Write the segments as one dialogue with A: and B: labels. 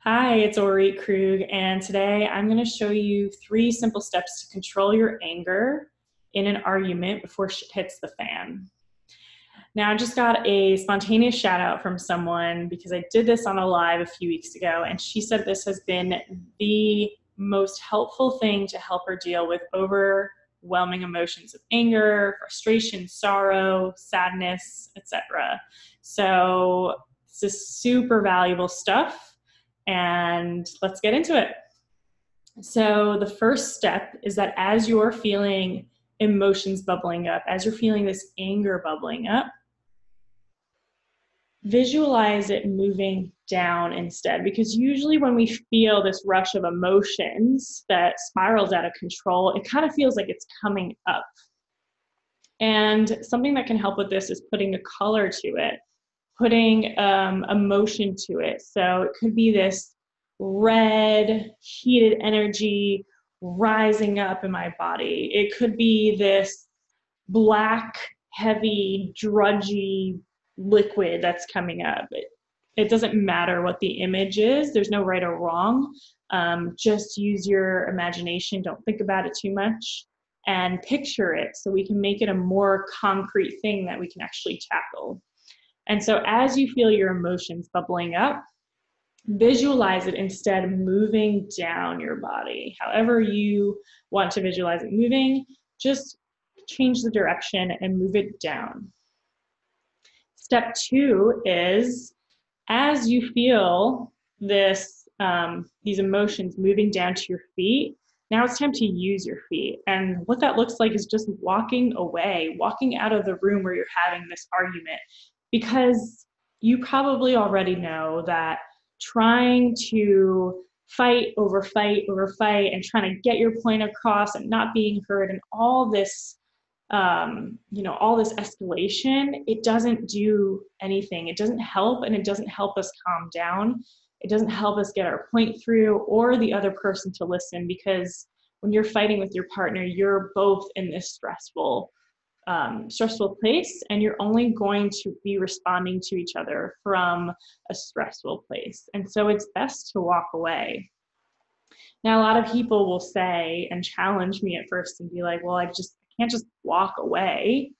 A: Hi, it's Orit Krug, and today I'm going to show you 3 simple steps to control your anger in an argument before shit hits the fan. Now, I just got a spontaneous shout out from someone because I did this on a live a few weeks ago, and she said this has been the most helpful thing to help her deal with overwhelming emotions of anger, frustration, sorrow, sadness, etc. So, this is super valuable stuff and let's get into it. So, the first step is that as you're feeling emotions bubbling up, as you're feeling this anger bubbling up, visualize it moving down instead. Because usually, when we feel this rush of emotions that spirals out of control, it kind of feels like it's coming up. And something that can help with this is putting a color to it, putting emotion to it. So, it could be this red, heated energy rising up in my body. It could be this black, heavy, drudgy liquid that's coming up. It doesn't matter what the image is. There's no right or wrong. Just use your imagination. Don't think about it too much and picture it so we can make it a more concrete thing that we can actually tackle. And so as you feel your emotions bubbling up, visualize it instead moving down your body. However you want to visualize it moving, just change the direction and move it down. Step 2 is as you feel these emotions moving down to your feet, now it's time to use your feet. And what that looks like is just walking away, walking out of the room where you're having this argument. Because you probably already know that trying to fight over fight and trying to get your point across and not being heard and all this escalation, it doesn't do anything. It doesn't help, and it doesn't help us calm down. It doesn't help us get our point through or the other person to listen, because when you're fighting with your partner, you're both in this stressful place, and you're only going to be responding to each other from a stressful place. And so it's best to walk away. Now, a lot of people will say and challenge me at first and be like, well, I can't just walk away.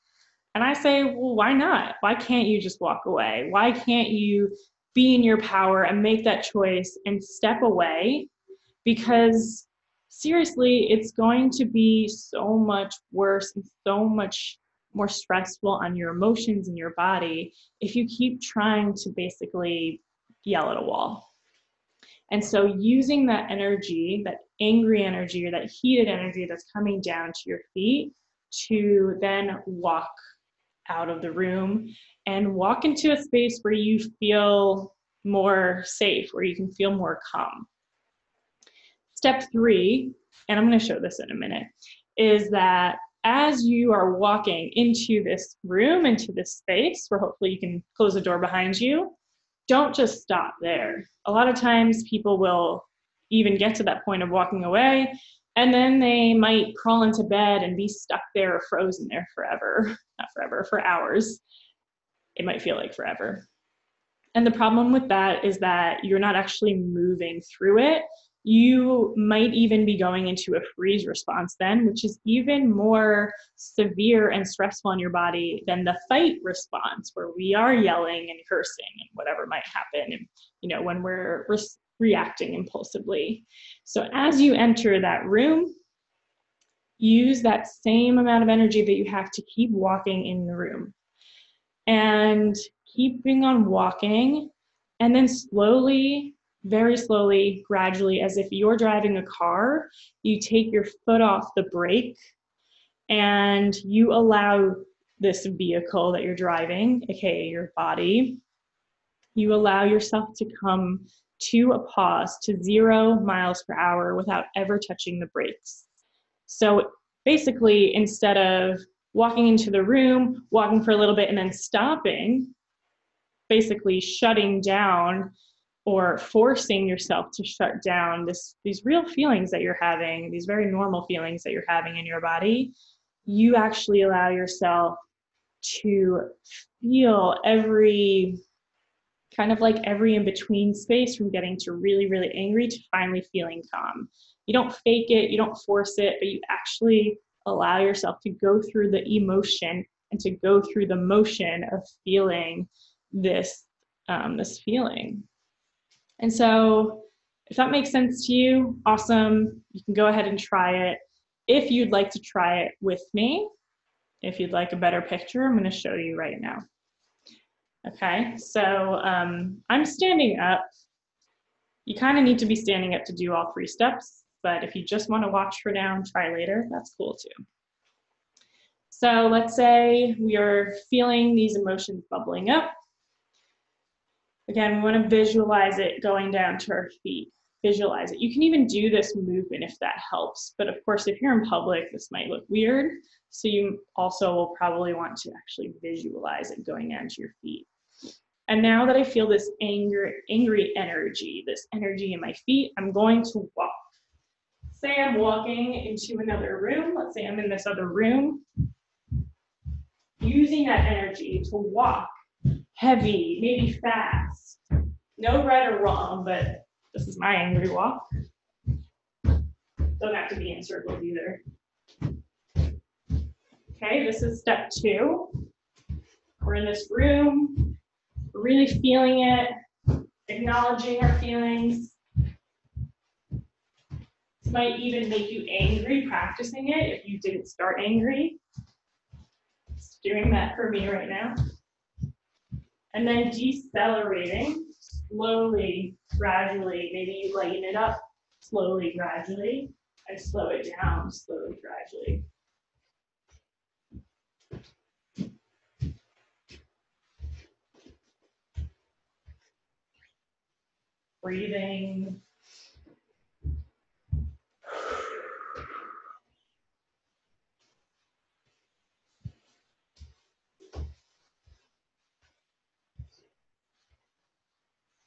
A: And I say, well, why not? Why can't you just walk away? Why can't you be in your power and make that choice and step away? Because seriously, it's going to be so much worse and so much more stressful on your emotions and your body if you keep trying to basically yell at a wall. And so using that energy, that angry energy or that heated energy that's coming down to your feet, to then walk out of the room and walk into a space where you feel more safe, where you can feel more calm. Step 3, and I'm going to show this in a minute, is that as you are walking into this room, into this space where hopefully you can close the door behind you, don't just stop there. A lot of times people will even get to that point of walking away, and then they might crawl into bed and be stuck there or frozen there forever. Not forever, for hours. It might feel like forever. And the problem with that is that you're not actually moving through it. You might even be going into a freeze response then, which is even more severe and stressful on your body than the fight response, where we are yelling and cursing and whatever might happen, and when we're reacting impulsively. So as you enter that room, use that same amount of energy that you have to keep walking in the room. And keeping on walking, and then slowly, very slowly, gradually, as if you're driving a car, you take your foot off the brake and you allow this vehicle that you're driving, aka your body, you allow yourself to come to a pause, to 0 miles per hour without ever touching the brakes. So basically, instead of walking into the room, walking for a little bit and then stopping, basically shutting down or forcing yourself to shut down these real feelings that you're having, these very normal feelings that you're having in your body, you actually allow yourself to feel every kind of like every in-between space from getting to really, really angry to finally feeling calm. You don't fake it, you don't force it, but you actually allow yourself to go through the emotion and to go through the motion of feeling this, this feeling. And so if that makes sense to you, awesome. You can go ahead and try it. If you'd like to try it with me, if you'd like a better picture, I'm going to show you right now. Okay, so I'm standing up. You kind of need to be standing up to do all 3 steps, but if you just want to watch for now and try later, that's cool too. So let's say we are feeling these emotions bubbling up. Again, we want to visualize it going down to our feet. Visualize it. You can even do this movement if that helps, but of course, if you're in public, this might look weird. So you also will probably want to actually visualize it going down to your feet. And now that I feel this angry energy, this energy in my feet, I'm going to walk. Say I'm walking into another room. Let's say I'm in this other room. Using that energy to walk heavy, maybe fast. No right or wrong, but this is my angry walk. Don't have to be in circles either. Okay, this is step 2. We're in this room. We're really feeling it, acknowledging our feelings. This might even make you angry practicing it if you didn't start angry. It's doing that for me right now. And then decelerating slowly, gradually. Maybe you lighten it up slowly, gradually, and slow it down slowly, gradually. Breathing.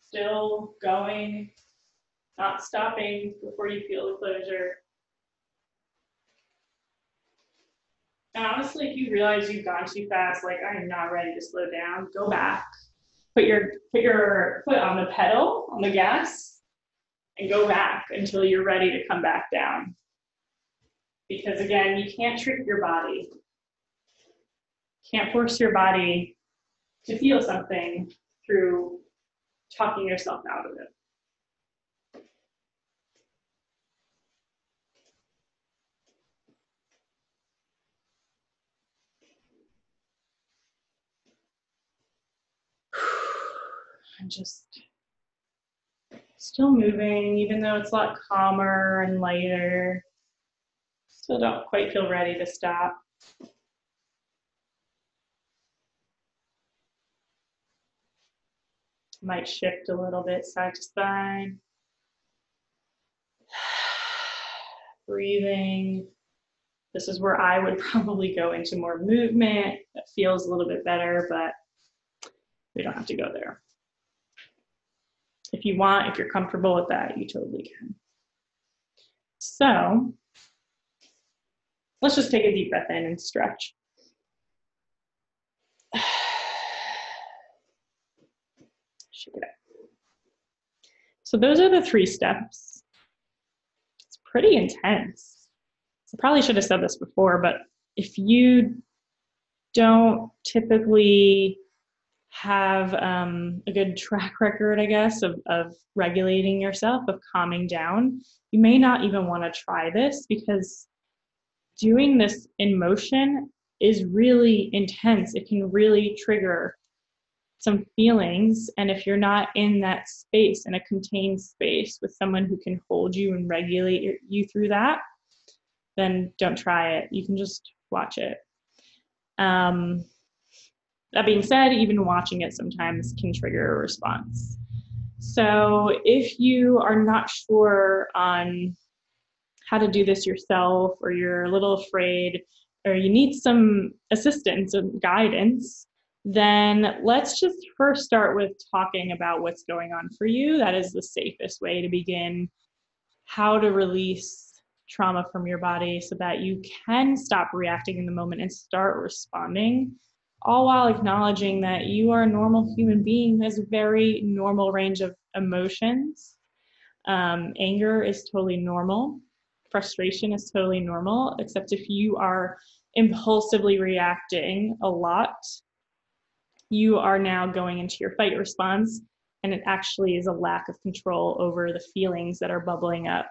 A: Still going, not stopping before you feel the closure. And honestly, if you realize you've gone too fast, like I'm not ready to slow down, go back. Put your foot on the pedal, on the gas, and go back until you're ready to come back down. Because again, you can't trick your body. Can't force your body to feel something through talking yourself out of it. I'm just still moving, even though it's a lot calmer and lighter. Still don't quite feel ready to stop. Might shift a little bit side to side. Breathing. This is where I would probably go into more movement. That feels a little bit better, but we don't have to go there. If you want, if you're comfortable with that, you totally can. So let's just take a deep breath in and stretch. Shake it out. So those are the 3 steps. It's pretty intense. I probably should have said this before, but if you don't typically have a good track record, I guess, of regulating yourself, of calming down, you may not even want to try this because doing this in motion is really intense. It can really trigger some feelings. And if you're not in that space, in a contained space with someone who can hold you and regulate you through that, then don't try it. You can just watch it. That being said, even watching it sometimes can trigger a response. So if you are not sure on how to do this yourself, or you're a little afraid, or you need some assistance and guidance, then let's just first start with talking about what's going on for you. That is the safest way to begin. How to release trauma from your body so that you can stop reacting in the moment and start responding all while acknowledging that you are a normal human being who has a very normal range of emotions. Anger is totally normal. Frustration is totally normal, except if you are impulsively reacting a lot, you are now going into your fight response, and it actually is a lack of control over the feelings that are bubbling up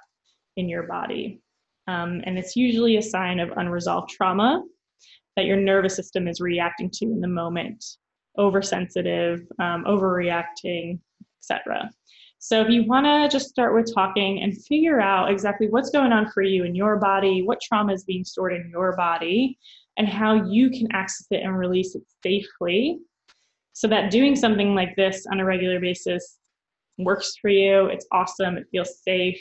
A: in your body. And it's usually a sign of unresolved trauma that your nervous system is reacting to in the moment, oversensitive, overreacting, etc. So if you want to just start with talking and figure out exactly what's going on for you in your body, what trauma is being stored in your body, and how you can access it and release it safely, so that doing something like this on a regular basis works for you. It's awesome. It feels safe.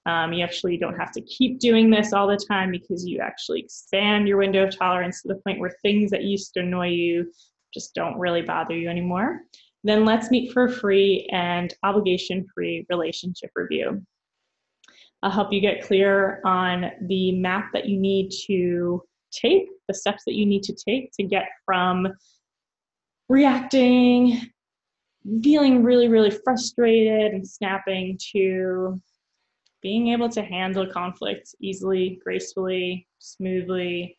A: You actually don't have to keep doing this all the time, because you actually expand your window of tolerance to the point where things that used to annoy you just don't really bother you anymore. Then let's meet for a free and obligation-free relationship review. I'll help you get clear on the map that you need to take, the steps that you need to take to get from reacting, feeling really, really frustrated and snapping, to being able to handle conflict easily, gracefully, smoothly,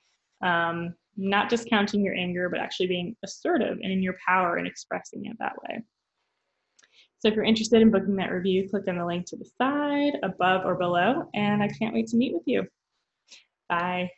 A: not discounting your anger, but actually being assertive and in your power and expressing it that way. So if you're interested in booking that review, click on the link to the side, above or below, and I can't wait to meet with you. Bye.